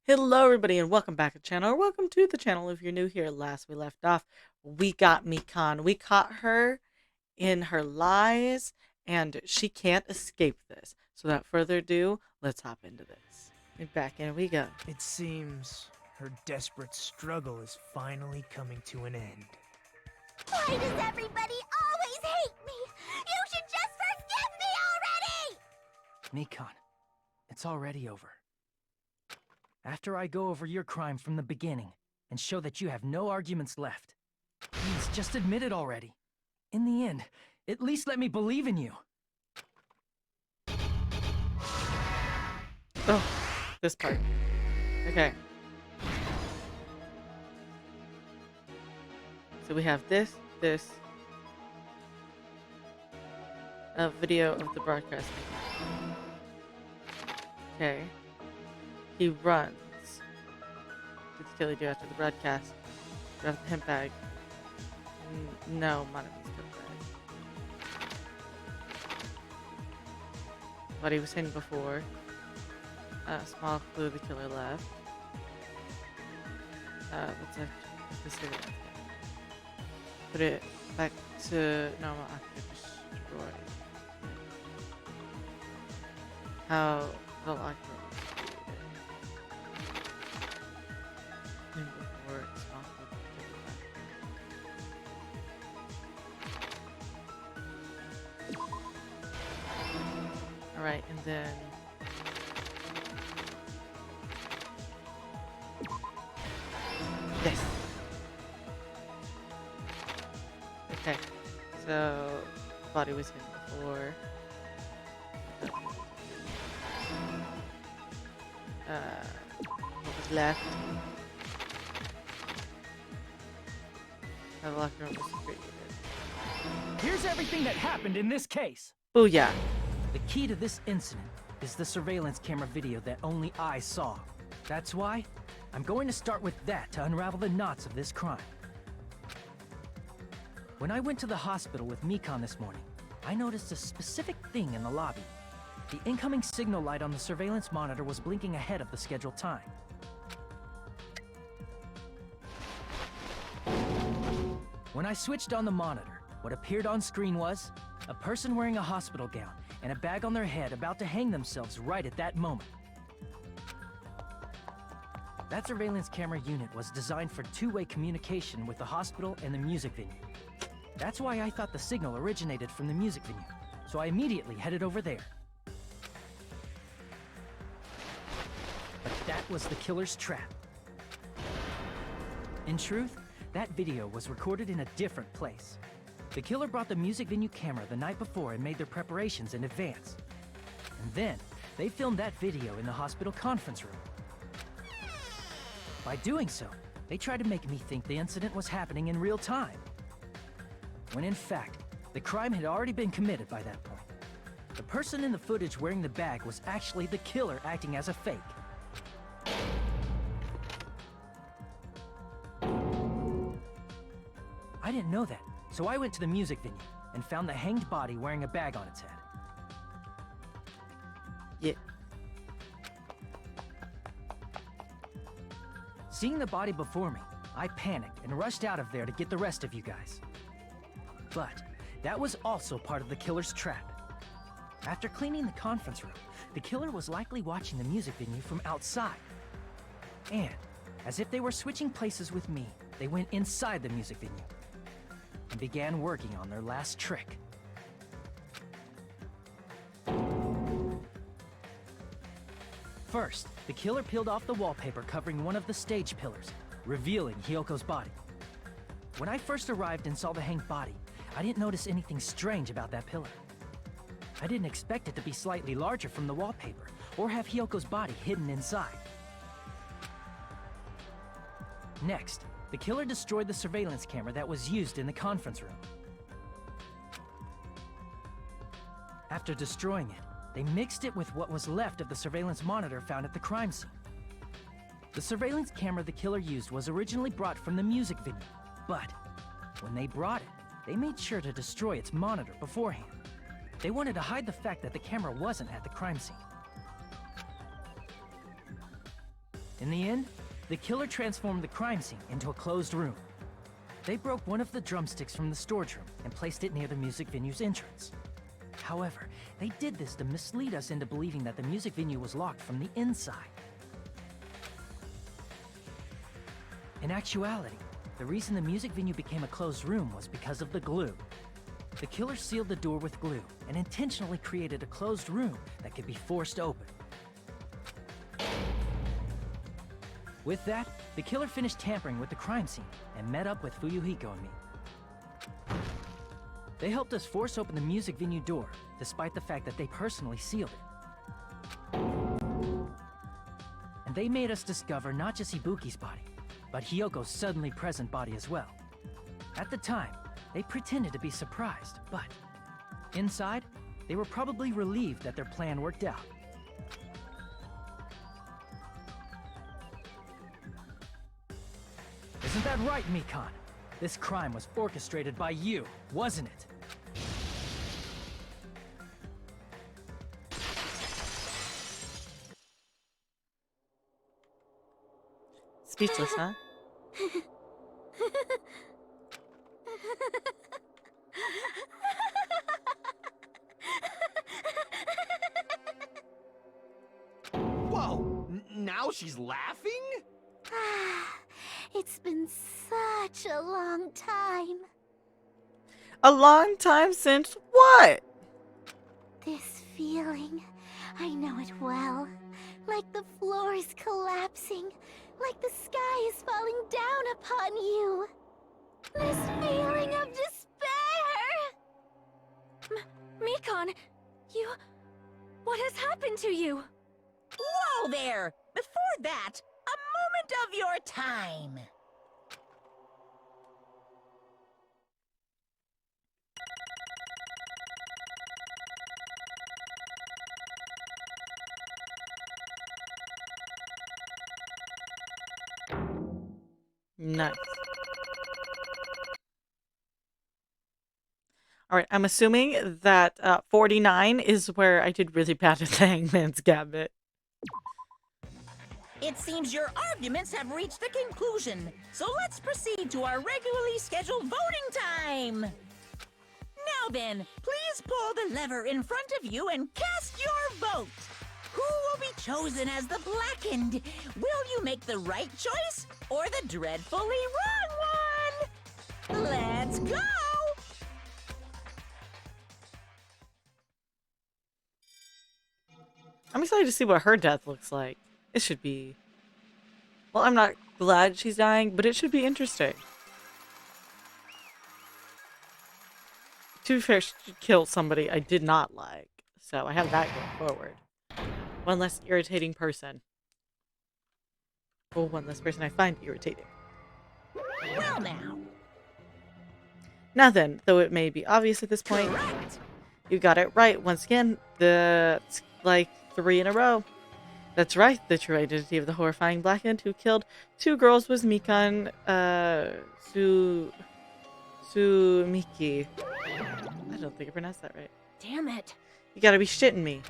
Hello, everybody, and welcome back to the channel, or welcome to the channel if you're new here. Last we left off, we got Mikan. We caught her in her lies, and she can't escape this. So without further ado, let's hop into this. And back in we go. It seems her desperate struggle is finally coming to an end. Why does everybody always hate me? You should just forgive me already! Mikan, it's already over. After I go over your crime from the beginning and show that you have no arguments left, please just admit it already. In the end, at least let me believe in you. Oh, this part. Okay. So we have this, a video of the broadcast. Okay. He runs. What did Kelly do after the broadcast? Grab the hemp bag. No, Monika's hemp bag. What he was hidden before. Small clue the killer left. What's that? The cigarette. Put it back to normal after destroyed. How the locker before it's possible to take it back. Alright, and then yes. Okay, so body was hidden before. What was left? The locker room was created. Here's everything that happened in this case. Oh yeah. The key to this incident is the surveillance camera video that only I saw. That's why I'm going to start with that to unravel the knots of this crime. When I went to the hospital with Mikan this morning, I noticed a specific thing in the lobby. The incoming signal light on the surveillance monitor was blinking ahead of the scheduled time. When I switched on the monitor, what appeared on screen was a person wearing a hospital gown and a bag on their head about to hang themselves right at that moment. That surveillance camera unit was designed for two-way communication with the hospital and the music venue. That's why I thought the signal originated from the music venue, so I immediately headed over there. But that was the killer's trap. In truth, that video was recorded in a different place. The killer brought the music venue camera the night before and made their preparations in advance. And then, they filmed that video in the hospital conference room. By doing so, they tried to make me think the incident was happening in real time. When in fact, the crime had already been committed by that point. The person in the footage wearing the bag was actually the killer acting as a fake. I didn't know that, so I went to the music venue and found the hanged body wearing a bag on its head. Yeah. Seeing the body before me, I panicked and rushed out of there to get the rest of you guys. But that was also part of the killer's trap. After cleaning the conference room, the killer was likely watching the music venue from outside. And, as if they were switching places with me, they went inside the music venue and began working on their last trick. First, the killer peeled off the wallpaper covering one of the stage pillars, revealing Hyoko's body. When I first arrived and saw the hanged body, I didn't notice anything strange about that pillar. I didn't expect it to be slightly larger from the wallpaper, or have Hyoko's body hidden inside. Next, the killer destroyed the surveillance camera that was used in the conference room. After destroying it, they mixed it with what was left of the surveillance monitor found at the crime scene. The surveillance camera the killer used was originally brought from the music venue, but when they brought it, they made sure to destroy its monitor beforehand. They wanted to hide the fact that the camera wasn't at the crime scene. In the end, the killer transformed the crime scene into a closed room. They broke one of the drumsticks from the storage room and placed it near the music venue's entrance. However, they did this to mislead us into believing that the music venue was locked from the inside. In actuality, the reason the music venue became a closed room was because of the glue. The killer sealed the door with glue and intentionally created a closed room that could be forced open. With that, the killer finished tampering with the crime scene and met up with Fuyuhiko and me. They helped us force open the music venue door, despite the fact that they personally sealed it. And they made us discover not just Ibuki's body, but Hyoko's suddenly present body as well. At the time, they pretended to be surprised, but inside, they were probably relieved that their plan worked out. Isn't that right, Mikan? This crime was orchestrated by you, wasn't it? Speechless, huh? Whoa! Now she's laughing? It's been such a long time. A long time since what? This feeling, I know it well. Like the floor is collapsing, like the sky is falling down upon you. This feeling of despair! Mikan, you... What has happened to you? Whoa there! Before that, a moment of your time. Nice. Alright, I'm assuming that 49 is where I did really bad at the Hangman's Gambit. It seems your arguments have reached a conclusion, so let's proceed to our regularly scheduled voting time. Now then, please pull the lever in front of you and cast your vote. Who will be chosen as the blackened? Will you make the right choice or the dreadfully wrong one? Let's go! I'm excited to see what her death looks like. It should be... Well, I'm not glad she's dying, but it should be interesting. To be fair, she killed somebody I did not like. So I have that going forward. One less irritating person. Or one less person I find irritating. Well now. Now then, though it may be obvious at this point, Correct. you got it right. Once again, that's like 3 in a row. That's right, the true identity of the horrifying blackened who killed 2 girls was Mikan, Sumiki. I don't think I pronounced that right. Damn it. You gotta be shitting me.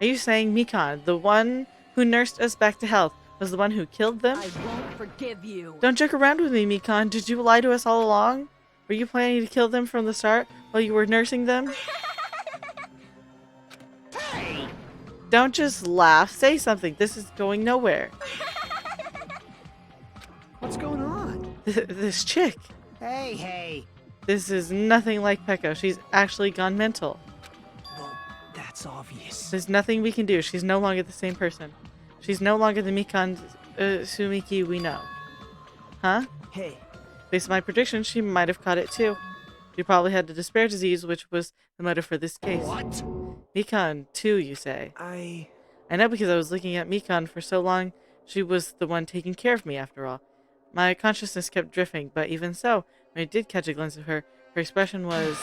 Are you saying Mikan, the one who nursed us back to health, was the one who killed them? I won't forgive you. Don't joke around with me, Mikan. Did you lie to us all along? Were you planning to kill them from the start while you were nursing them? Hey! Don't just laugh. Say something. This is going nowhere. What's going on? This chick. Hey! This is nothing like Peko. She's actually gone mental. Well, that's obvious. There's nothing we can do. She's no longer the same person. She's no longer the Mikan Sumiki we know. Huh? Hey, Based on my prediction, she might have caught it too. She probably had the despair disease, which was the motive for this case. what? Mikan, too, you say? I know because I was looking at Mikan for so long. She was the one taking care of me, after all. My consciousness kept drifting, but even so, when I did catch a glimpse of her, her expression was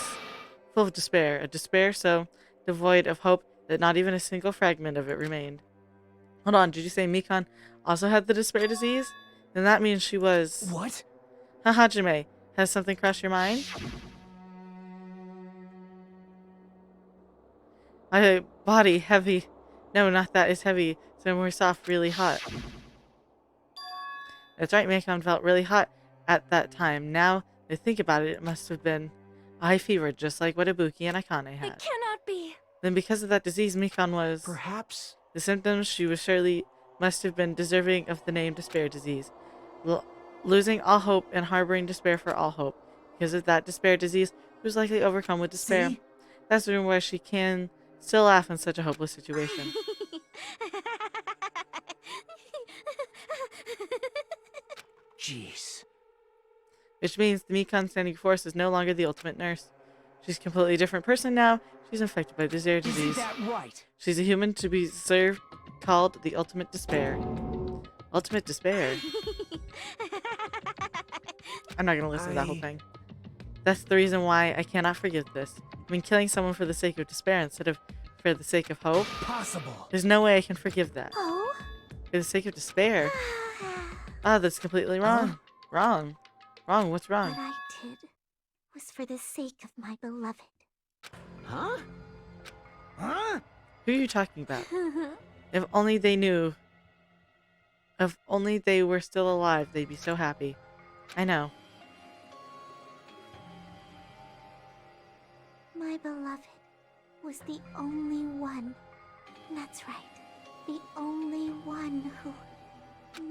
full of despair. A despair so devoid of hope that not even a single fragment of it remained. Hold on, did you say Mikan also had the despair disease? Then that means she was... What? Hajime, has something crossed your mind? My body heavy. No, not that. It's heavy. So more soft, really hot. That's right, Mikon felt really hot at that time. Now I think about it, it must have been a high fever, just like what Ibuki and Akane had. It cannot be. Then because of that disease, Mikon was... Perhaps. The symptoms she was surely must have been deserving of the name despair disease. Losing all hope and harboring despair for all hope. Because of that despair disease, she was likely overcome with despair. See? That's the reason why she can still laugh in such a hopeless situation. Jeez. Which means the Mikon standing before us is no longer the ultimate nurse. She's a completely different person now. She's infected by despair disease. Isn't that right? She's a human to be served, called the ultimate despair. Ultimate despair. I'm not gonna listen to that whole thing. That's the reason why I cannot forgive this. I mean, killing someone for the sake of despair instead of for the sake of hope. Possible. There's no way I can forgive that. Oh? For the sake of despair. Ah, that's completely wrong. Wrong. Wrong. What's wrong? What I did was for the sake of my beloved. Huh? Huh? Who are you talking about? If only they knew. If only they were still alive, they'd be so happy. I know. My beloved was the only one. That's right. The only one who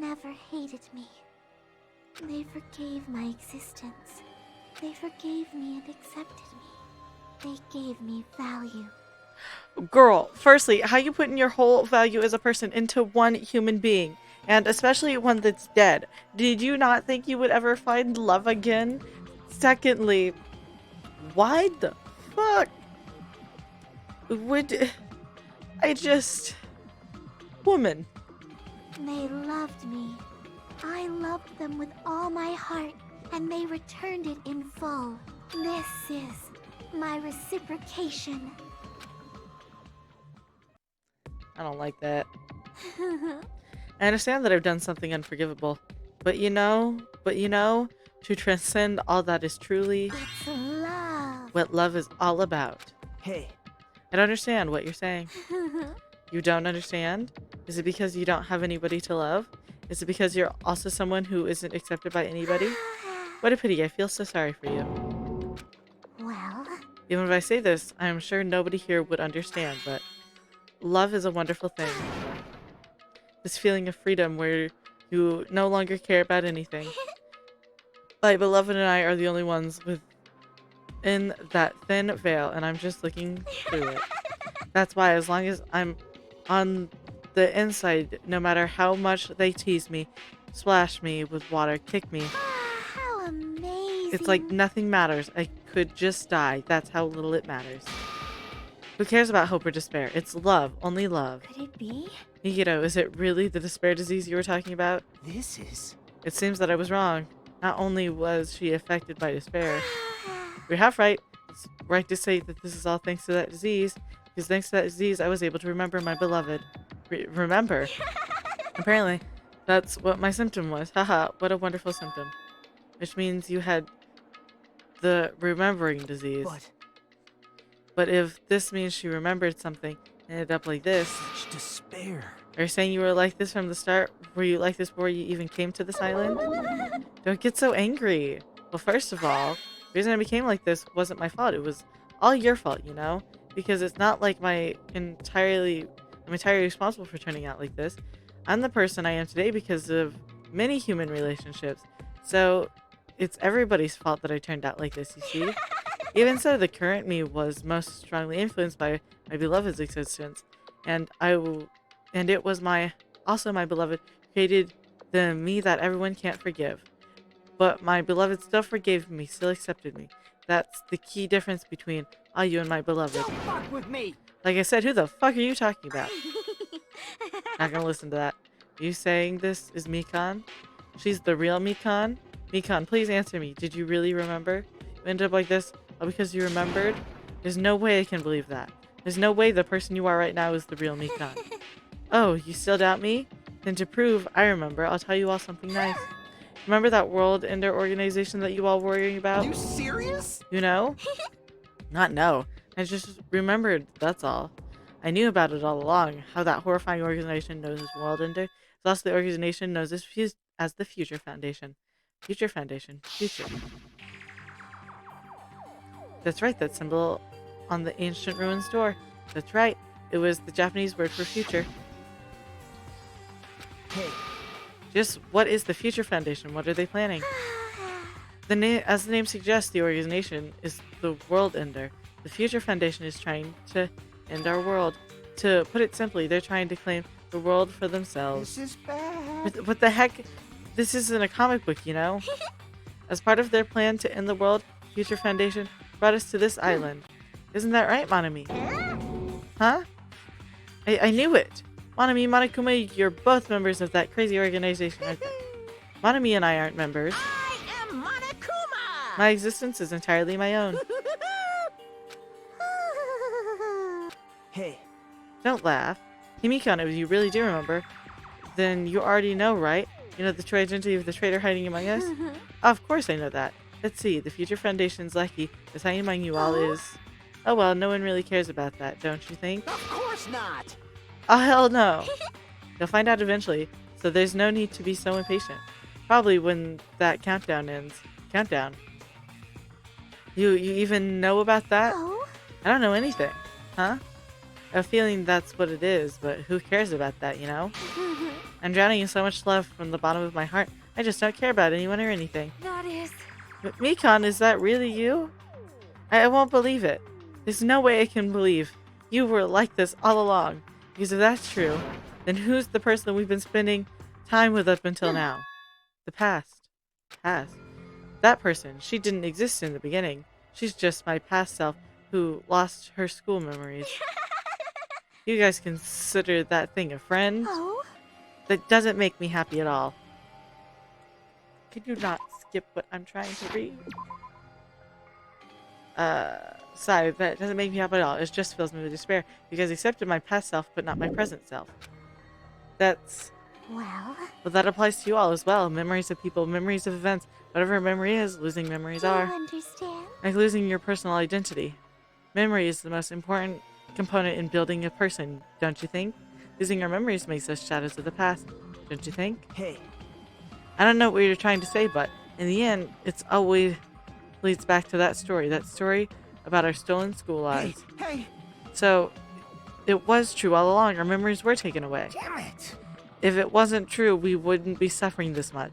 never hated me. They forgave my existence. They forgave me and accepted me. They gave me value. Girl, firstly, how you putting your whole value as a person into one human being? And especially one that's dead. Did you not think you would ever find love again? Secondly, why the fuck would I just... Woman. They loved me. I loved them with all my heart, and they returned it in full. This is my reciprocation. I don't like that. I understand that I've done something unforgivable. But you know, to transcend all that is truly It's love. what love is all about. Hey, I don't understand what you're saying. You don't understand? Is it because you don't have anybody to love? Is it because you're also someone who isn't accepted by anybody? What a pity, I feel so sorry for you. Well, Even if I say this, I am sure nobody here would understand, but love is a wonderful thing. This feeling of freedom where you no longer care about anything. My beloved and I are the only ones within that thin veil, and I'm just looking through it. That's why, as long as I'm on the inside, no matter how much they tease me, splash me with water, kick me, how amazing. it's like nothing matters. I could just die. That's how little it matters. Who cares about hope or despair? It's love. Only love. Could it be? Nikito, is it really the despair disease you were talking about? This is... It seems that I was wrong. Not only was she affected by despair. You're half right. It's right to say that this is all thanks to that disease. Because thanks to that disease, I was able to remember my beloved. Remember? Apparently, that's what my symptom was. Haha, what a wonderful symptom. Which means you had the remembering disease. But if this means she remembered something and ended up like this... such despair. Are you saying you were like this from the start? Were you like this before you even came to this island? Don't get so angry. Well, first of all, the reason I became like this wasn't my fault. It was all your fault, you know? Because it's not like I'm entirely responsible for turning out like this. I'm the person I am today because of many human relationships. So it's everybody's fault that I turned out like this, you see? Even so, the current me was most strongly influenced by my beloved's existence. And it was also my beloved created the me that everyone can't forgive. But my beloved still forgave me, still accepted me. That's the key difference between you and my beloved. Don't fuck with me! Like I said, who the fuck are you talking about? Not gonna listen to that. Are you saying this is Mikon? She's the real Mikon? Mikon, please answer me. Did you really remember? You ended up like this all because you remembered? There's no way I can believe that. There's no way the person you are right now is the real Mikon. Oh, you still doubt me? Then to prove I remember, I'll tell you all something nice. Remember that World Ender organization that you all worrying about? You serious? You know? Not know. I just remembered, that's all. I knew about it all along, how that horrifying organization knows as World Ender. It's also the organization knows as as the Future Foundation. Future Foundation. Future. That's right, that symbol on the ancient ruins door. That's right. It was the Japanese word for future. Hey, Just what is the Future Foundation? What are they planning? As the name suggests, the organization is the world ender. The Future Foundation is trying to end our world. To put it simply, they're trying to claim the world for themselves. this is bad. What the heck? This isn't a comic book, you know? As part of their plan to end the world, Future Foundation brought us to this island. Isn't that right, Monami? Huh? I knew it! Monami, Monokuma, you're both members of that crazy organization, aren't they? Monami and I aren't members. I am Monokuma! My existence is entirely my own. Hey, Don't laugh. Himikon, if you really do remember, then you already know, right? You know the true identity of the traitor hiding among us? Of course I know that. Let's see, the Future Foundation's lucky. The hiding among you all is... Oh well, no one really cares about that, don't you think? of course not. Oh hell no! You'll find out eventually, so there's no need to be so impatient. Probably when that countdown ends. Countdown? You even know about that? Oh? I don't know anything. Huh? I have a feeling that's what it is, but who cares about that, you know? I'm drowning in so much love from the bottom of my heart. I just don't care about anyone or anything. That is... But Mikon, is that really you? I won't believe it. There's no way I can believe you were like this all along. Because if that's true, then who's the person we've been spending time with up until now? The past. Past. That person, she didn't exist in the beginning. She's just my past self who lost her school memories. You guys consider that thing a friend? Oh? That doesn't make me happy at all. Could you not skip what I'm trying to read? Sorry, that doesn't make me happy at all. It just fills me with despair. You guys accepted my past self, but not my present self. That's... Well... Well, that applies to you all as well. Memories of people, memories of events. Whatever a memory is, losing memories I are. understand. Like losing your personal identity. Memory is the most important component in building a person, don't you think? Losing our memories makes us shadows of the past, don't you think? Hey, I don't know what you're trying to say, but in the end, it's always leads back to that story about our stolen school lives. hey, So, it was true all along. Our memories were taken away. damn it. If it wasn't true, we wouldn't be suffering this much.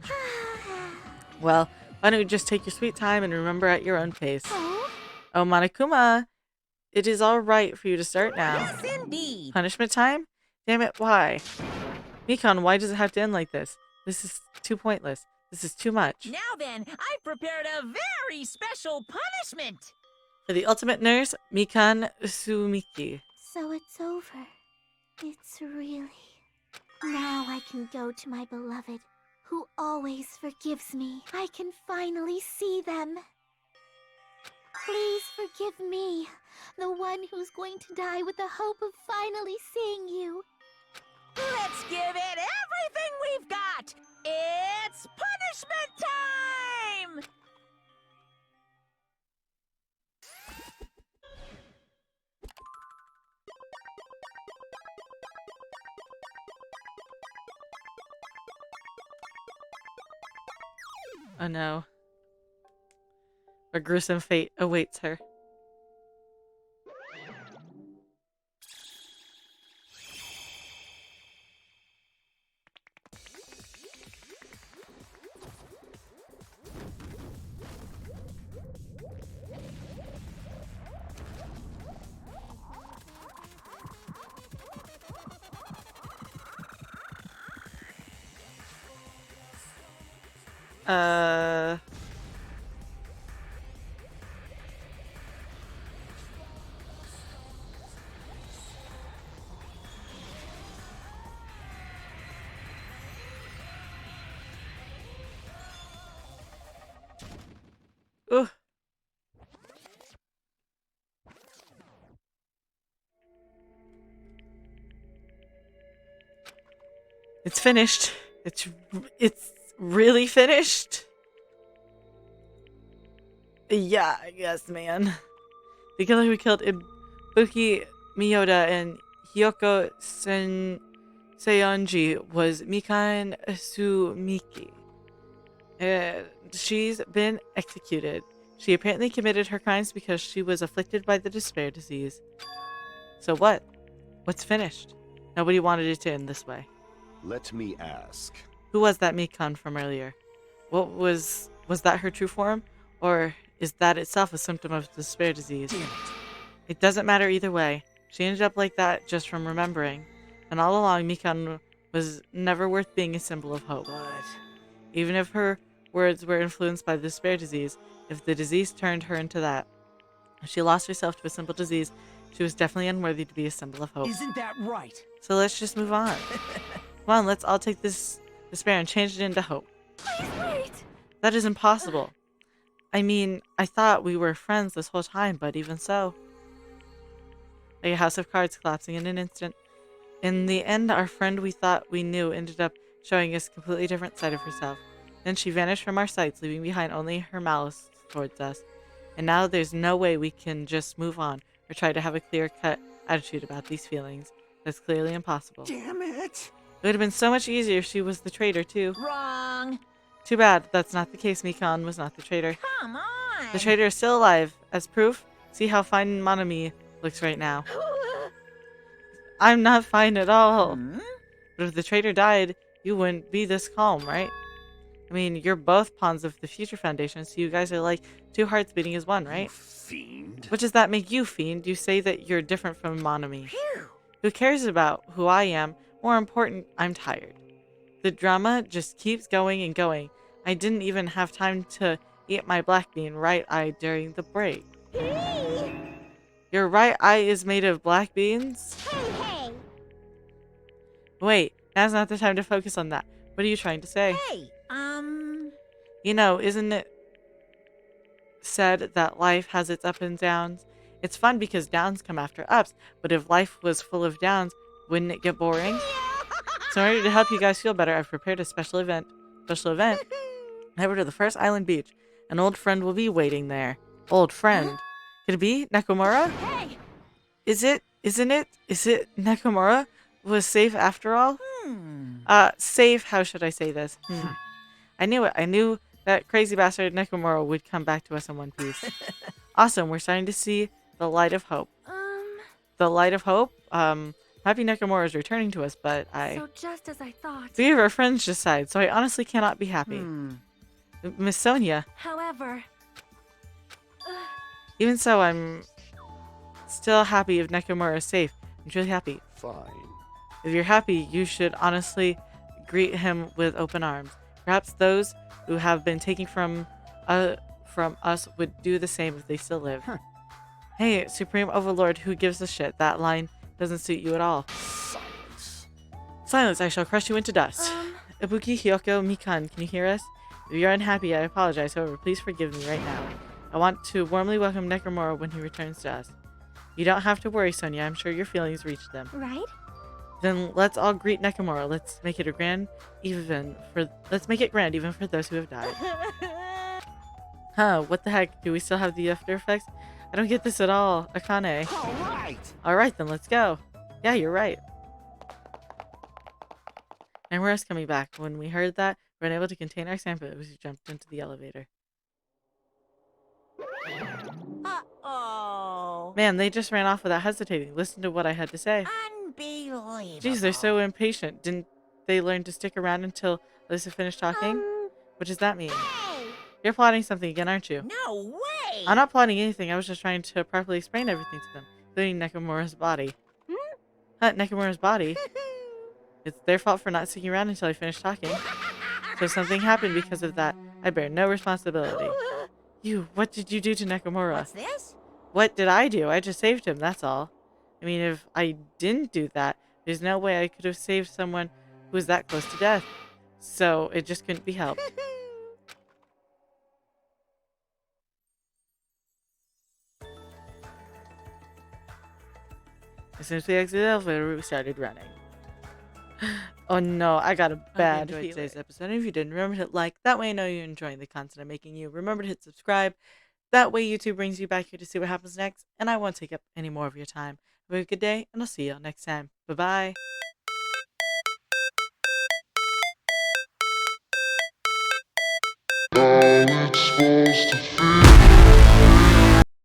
Well, why don't you just take your sweet time and remember at your own pace? Oh? Oh, Monokuma, it is all right for you to start now. Yes, indeed. Punishment time? Damn it, why? Mikon, why does it have to end like this? This is too pointless. This is too much. Now then, I've prepared a very special punishment. For the ultimate nurse, Mikan Sumiki. So it's over. It's really... Now I can go to my beloved, who always forgives me. I can finally see them. Please forgive me, the one who's going to die with the hope of finally seeing you. Let's give it everything we've got. It's punishment time! Oh no. A gruesome fate awaits her. Uh... Ugh. It's finished. It's really finished? Yeah, I guess, man. The killer who killed Ibuki Miyoda and Hiyoko Seonji was Mikan Sumiki. She's been executed. She apparently committed her crimes because she was afflicted by the despair disease. So what? What's finished? Nobody wanted it to end this way. Let me ask. Who was that Mikan from earlier? What was that her true form? Or is that itself a symptom of despair disease? Damn it. It doesn't matter either way. She ended up like that just from remembering. And all along, Mikan was never worth being a symbol of hope. But Even if her words were influenced by the despair disease, if the disease turned her into that, if she lost herself to a simple disease, she was definitely unworthy to be a symbol of hope. isn't that right? So let's just move on. Come on, let's all take this despair and change it into hope. Please wait. That is impossible. I mean, I thought we were friends this whole time, but even so. Like a house of cards collapsing in an instant. In the end, our friend we thought we knew ended up showing us a completely different side of herself. Then she vanished from our sights, leaving behind only her malice towards us. And now there's no way we can just move on or try to have a clear-cut attitude about these feelings. That's clearly impossible. Damn it! It would have been so much easier if she was the traitor, too. Wrong. Too bad that's not the case. Mikan was not the traitor. Come on. The traitor is still alive. As proof, see how fine Monami looks right now. I'm not fine at all. Hmm? But if the traitor died, you wouldn't be this calm, right? I mean, you're both pawns of the Future Foundation, so you guys are like two hearts beating as one, right? Fiend. What does that make you, Fiend? You say that you're different from Monami. Phew. Who cares about who I am? More important, I'm tired. The drama just keeps going and going. I didn't even have time to eat my black bean right eye during the break. Your right eye is made of black beans? Hey, hey! Wait, now's not the time to focus on that. What are you trying to say? Hey, You know, isn't it said that life has its ups and downs? It's fun because downs come after ups, but if life was full of downs, wouldn't it get boring? So in order to help you guys feel better, I've prepared a special event. Head over to the first island beach. An old friend will be waiting there. Old friend. Could it be Nekomura? Hey! Is it? Isn't it? Is it Nekomura? Was safe after all? Safe, how should I say this? I knew it. I knew that crazy bastard Nekomura would come back to us in one piece. Awesome, we're starting to see the light of hope. The light of hope? Happy Nekomura is returning to us, but So just as I thought. three of our friends just died, so I honestly cannot be happy. Miss Sonia, However, even so, I'm still happy if Nekomura is safe. I'm truly happy. Fine. If you're happy, you should honestly greet him with open arms. Perhaps those who have been taken from us would do the same if they still live. Hey, Supreme Overlord, who gives a shit? That line doesn't suit you at all. Silence. Silence, I shall crush you into dust. Ibuki, Hyoko, Mikan, can you hear us? If you're unhappy, I apologize. However, please forgive me right now. I want to warmly welcome Nekomura when he returns to us. You don't have to worry, Sonia. I'm sure your feelings reached them. Right? Then let's all greet Nekomura. Let's make it grand even for those who have died. Huh, what the heck? Do we still have the after effects? I don't get this at all. Akane. All right! Alright then, let's go. Yeah, you're right. And we're us coming back. When we heard that, we were unable to contain our excitement as we jumped into the elevator. Uh-oh. Man, they just ran off without hesitating. Listen to what I had to say. Unbelievable. Jeez, they're so impatient. Didn't they learn to stick around until Lisa finished talking? What does that mean? Hey! You're plotting something again, aren't you? No way. I'm not plotting anything. I was just trying to properly explain everything to them, including Nekomura's body. Huh, Nekomura's body? It's their fault for not sticking around until I finished talking. So something happened because of that. I bear no responsibility. You, what did you do to Nekomura? What's this? What did I do? I just saved him, that's all. I mean, if I didn't do that, there's no way I could have saved someone who was that close to death. So it just couldn't be helped. As soon as we exited the elevator, we started running. Oh no, I got a bad feeling. Today's episode. If you didn't, remember to hit like. That way I know you're enjoying the content I'm making you. Remember to hit subscribe. That way YouTube brings you back here to see what happens next, and I won't take up any more of your time. Have a good day, and I'll see you all next time. Bye-bye. how it's supposed to feel.